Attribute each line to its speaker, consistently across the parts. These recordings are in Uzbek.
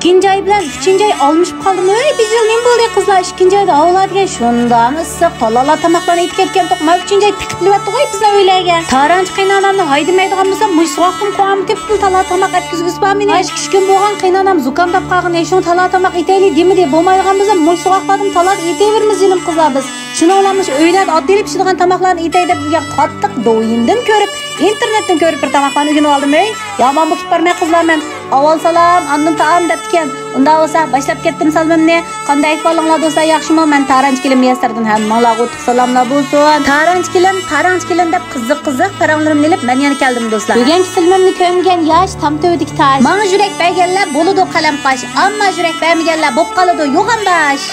Speaker 1: İkinci ay bilen üçüncü ay almışıp kaldım. Bir yıl neyim bo'ldi kızlar? İkinci ayda havalar degan şundan ıssiq palala tamaklarını itip ketken to'qma üçüncü ay tiqib qilyapti qo'y bizni uylarga. Taranchi qaynonamni haydamaydigan bo'lsa, mushsoqdim qo'yam tepib tala tamak etkizib meni. Ash kishkin bo'lgan qaynonam zukamdab qolgan shu tala tamak itayli demidi bo'lmaydigan bo'lsa, mushsoqladim tala itavermiz jinim qizlar biz. Shuni olamiz uylarda oddilib pishadigan tamaklarni itay deb degan qattiq do'yindan ko'rib, internetdan ko'rib bir tamaklarni o'rganib oldim. Yomon bo'lib barmay qizlar men. Avval salam, andım taam deptiken. Unda olsa başlap ketdim salmamni. Qanday ahvolinglar do'stlar, yaxshimi? Men Taranchi kelim Miyasardan hammalarga o'tib salomlar bo'lsin. Taranchi kelim deb qiziq paranglarimni ilib men yana keldim do'stlar. Bugungi filmimni ko'mgan yosh tam tövdik tash. Menga yurak berganlar bo'ladi qalam qash, ammo yurak bermaganlar bo'p qoladi yo'g'am bash.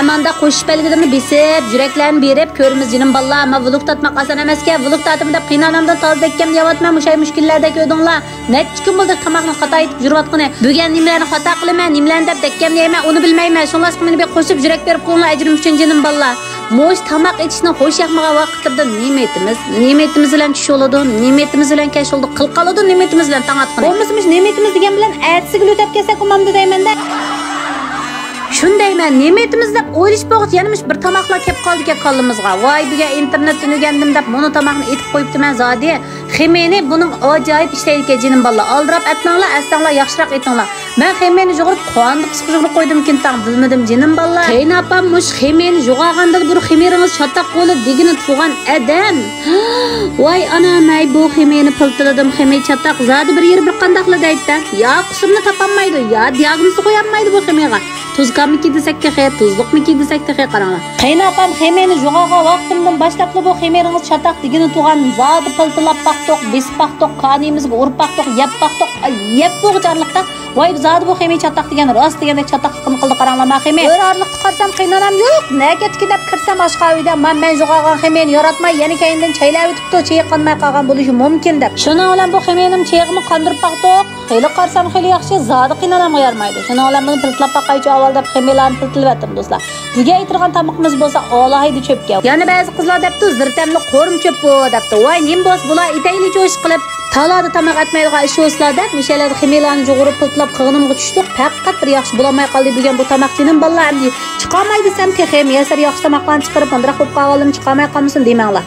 Speaker 1: Manda qo'shish belgilarini besib, yuraklarni berib ko'rimiz jinim ballar, ammo vlog tatmoq oson emasga. Vlog tatimda qiynonamdan tozadekkam deyapman, o'sha mushkullarda ko'rdinglar. Necha kun bo'ldi tamoqni xato aytib yurayotgani. Bugun nimalarni xato qilaman, nimalarni deb dekkam deyman, uni bilmayman. Shunlashqa meni bir qo'shib yurak berib qo'yinglar ajrim uchun jinim ballar. Mo'sh tamoq etishni xo'sh yoqmagan vaqtida ne'matimiz bilan tush oladi, ne'matimiz bilan kash oldi, qilqaladi, ne'matimiz bilan tang atqani. Bo'lmasimiz ne'matimiz degan bilan aytisiga o'tib kelsak, umamda deymanda. Shundayman, ne'matimiz deb o'ylish bo'g'it yanimish bir tamoqlar kelib qoldi qo'limizga. Voy, buga internetdan o'rgandim deb buni tamoqni etib qo'yibdiman zodi. Xemeni buning ajoyib ishlaydigan jinim ballar. Oldirab atmanglar, asanglar yaxshiroq etinglar. Men xemeni jug'urib qondiq qisqirib qo'ydim kintang bilmadim jinim ballar. Keyin apam mush xemeni jug'aganda bir xemeringiz chataq qo'li degini tug'an adam. Voy anam, ay bu xemeni piltiladim, xemey chataq zodi bir yeri bir qandaqla deydi. Ya qusurni topolmaydi, ya diagnozni qo'yolmaydi bu xemega. Tuzqamiki desek ki xey, tuzluqmiki desek de xey qaranglar. Qaynaqam xemeni jo'g'aga vaqtimdan boshlab bu xemeringiz chataq degini tug'an zodi piltilab baqtoq, besib baqtoq, qonimizga urib baqtoq, yeb baqtoq, yeb bo'g'jarliqda. Voy zodi bu xemey chataq degan rost deganda chataqligini qildi qaranglar ma xemey. O'rarliqni qarsam qaynonam yo'q, nega deb kirsam oshqa uyda men jo'g'agan xemeni yaratmay, yana kayindan chaylab o'tibdi, chayqanmay qolgan bo'lishi mumkin deb. Shuni bilan bu xemenim chayqimni qandirib baqtoq, xeyli qarsam xeyli yaxshi zodi qaynonamga yarmaydi. Shuni bilan buni piltlab baqaychi avvalda xemelarni piltilavatdim do'stlar. Bizga aytirgan tamoqimiz bo'lsa, alohida cho'pga. Yana ba'zi qizlar debdi, zirtamli qo'rim cho'p bu debdi. Voy, nim bo's bular itayli jo'sh qilib talada tamoq atmaydigan ish o'slar deb mishalarda xemelarni jo'g'irib piltlab qig'inimga tushdik. Faqat bir yaxshi bo'lmay qoldi degan bu tamoqchining ballar endi chiqolmay desam texem yasar yaxshi tamoqlarni chiqarib qandiroq bo'lib qolganligini chiqolmay qolmasin demanglar.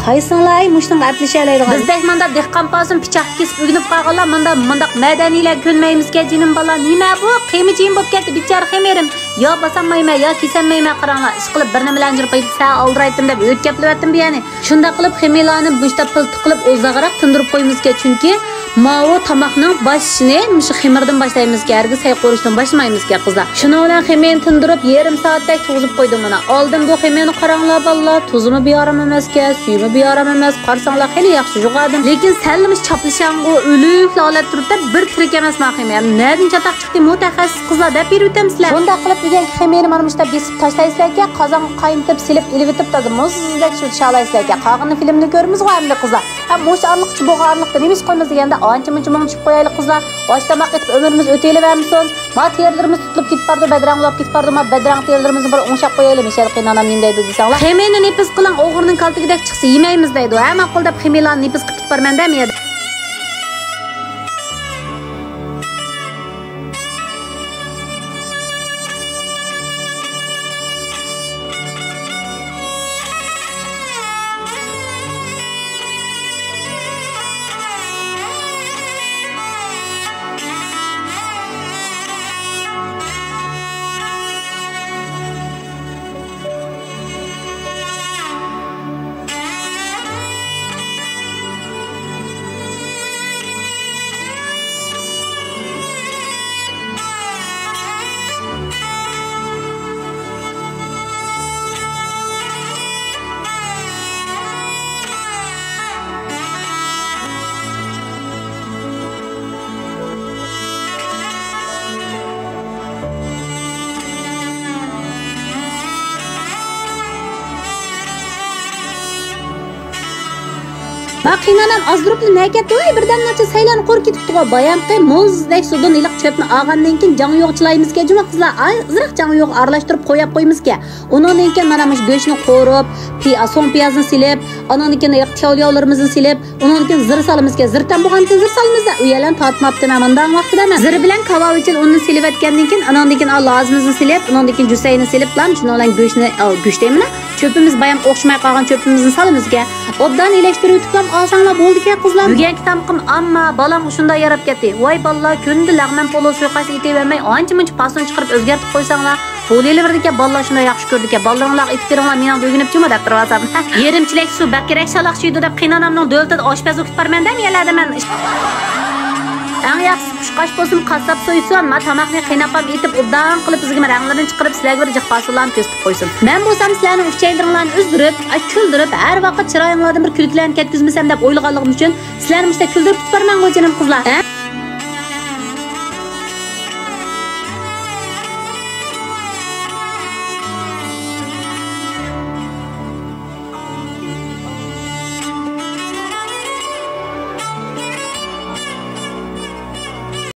Speaker 1: Qaysinglar mushning aplishalaydigan. Bizda manda dehqon pasim pichoq kesib o'ginib qolganlar mundaq madaniylar ko'nmaymizga jinim ballar. Nima bu? Qiymichim bo'lib ketdi bichar xemerim. Yo basanmayman, yo kesanmayman qaranglar. Ish qilib birni bilan jirib sa oldiraytim deb o'tkaplavatdim bu yani. Shunda qilib xemelarni bushta pilti qilib o'zag'araq tindirib qo'ymizga chunki mavo tamoqning boshini mushu xemirdan boshlaymiz-ki, hargiz hay qo'rishdan boshlamaymiz-ki qizlar. Shuni bilan xemen tindirib yarim soatda tuzib qo'ydim mana. Oldin bu xemeni qaranglar ballar, tuzimi beyaram emas-ki, suyimi beyaram emas. Qarsanglar xeyli yaxshi jug'adim. Lekin sallimiz chaplishango o'lik holat turibdi, bir tirik emas ma xemem. Nerdan chataq chiqdi mutaxassis qizlar deb berib o'tamsizlar. Bunda qilib degan xemeni mana mushta besib tashlaysizlar-ki, qozon qaynatib silib ilivitib tozimizdak shu shalaysizlar-ki. Qolganini filmni ko'ramiz-ku hamda qizlar. Ham mush arliqchi bu arliqda nimiz qo'ymiz deganda ancha-muncha mungchib qo'yaylik qizlar. Bosh tamoq etib ömrimiz o'taylaversin. Ma terlarimiz tutilib ketib bardi, badranglar ketib bardi, ma badrang terlarimizni bir o'ngshab qo'yaylik. Mishal qiynonam nim deydi desanglar. Xemeni nepis qiling, o'g'irning kaltigidek chiqsa yemaymiz deydi. Ha, ma'qul deb xemelarni nepis qilib ketib demeydi. Ma qiynanam azduribli näket voy birdan nacha saylanib qor ketibdi-ku. Bayanqi muzdek sudan iliq çöpni olgandan keyin jang yo'qchilaymizga juma qizlar azroq jang yo'q aralashtirib qo'yamizga. Undan keyin mana shu go'shtni qo'rib, so'ng piyozni silib, undan keyin tiyolyolarimizni silib, undan keyin zir salimizga. Zirdan bo'lgan zir salimizda uyalan tatmabdi mendan vaqtida men. Zir bilan kebab uchun uni silib etgandan keyin undan keyin lazimizni silib, undan keyin jusayni silib, lan shuni bilan go'sht deymini. Çöpümüz bayam o'xshamay qolgan çöpimizni salimizga. Obdan elashtirib tutib olsanglar bo'ldi-ku qizlar. Bugungi tamqim amma balam shunda yarab ketdi. Voy balla kunda lag'man polo suiqas etavermay ancha-muncha pason chiqarib o'zgartib qo'ysanglar. Fo'liyalarga ballar shunda yaxshi ko'rdika. Ballaringlar etib beringlar, men o'ginib chima deb turibsam. Yerimchilik suv bakrak shalaqchiydi deb qiynanamning davlatida oshpaz o'qib bermandam yeladi men. Eng yaxshi qushqash bo'lsin, qasab so'ysin, ma tamoqni qiynab etib, obdan qilib bizga ranglarini chiqarib sizlarga bir jiqpasolarni to'sib qo'ysin. Men bo'lsam sizlarning uchaylaringlarni uzdirib, kuldirib, har vaqt chiroyinglardan bir kulkilarni ketkizmasam deb o'ylaganligim uchun sizlarni mushta kuldirib tutib berman qo'jinim qizlar.